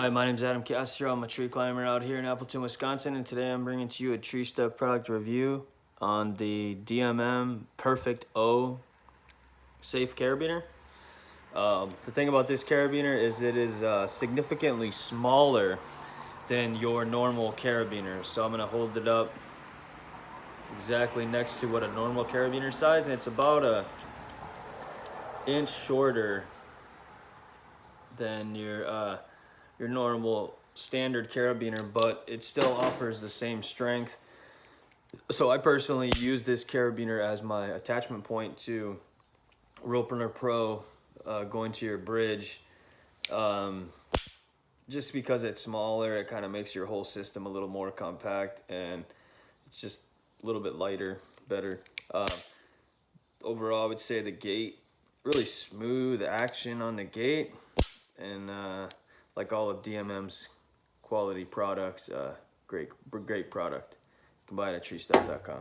Hi, my name is Adam Castro. I'm a tree climber out here in Appleton, Wisconsin, and today I'm bringing to you a TreeStuff product review on the DMM PerfectO Safe Carabiner. The thing about this carabiner is it is significantly smaller than your normal carabiner. So I'm going to hold it up exactly next to what a normal carabiner size, and it's about an inch shorter than your normal standard carabiner, but it still offers the same strength. So I personally use this carabiner as my attachment point to Ropener Pro going to your bridge. Just because it's smaller, it kind of makes your whole system a little more compact, and it's just a little bit lighter, better. Overall, I would say the gate, really smooth action on the gate, and like all of DMM's quality products, great product. You can buy it at treestuff.com.